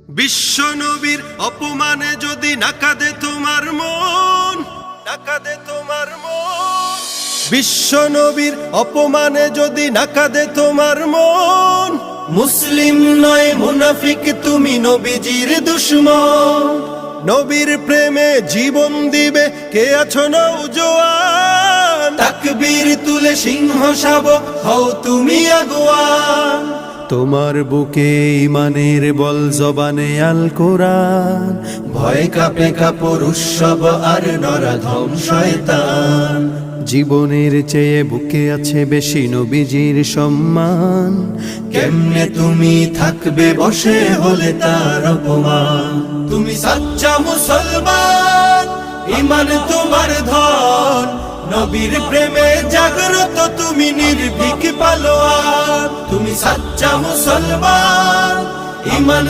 বিশ্ব নবীর অপমানে যদি না কাঁদে তোমার মন, না কাঁদে তোমার মন। বিশ্ব নবীর অপমানে যদি না কাঁদে তোমার মন, মুসলিম নয় মুনাফিক তুমি, নবীজির দুশমন। নবীর প্রেমে জীবন দিবে কে আছো নওজোয়ান, তাকবীর তুলে সিংহ শাবক হও তুমি আগুয়ান। তোমার বুকে ইমানের বল, জবানে আল কোরআন, ভয় কাঁপে কাপড় উৎসব আর নরাধম শয়তান। জীবনের চেয়ে বুকে আছে বেশি নবীজির সম্মান, কেমনে তুমি থাকবে বসে হলে তার অপমান। তুমি সাচ্চা মুসলমান, ইমান তোমার ধন, নবীর প্রেমে জাগ্রত তুমি নির্ভীক পালোয়ান। তুমি সাচ্চা মুসলমান, ইমান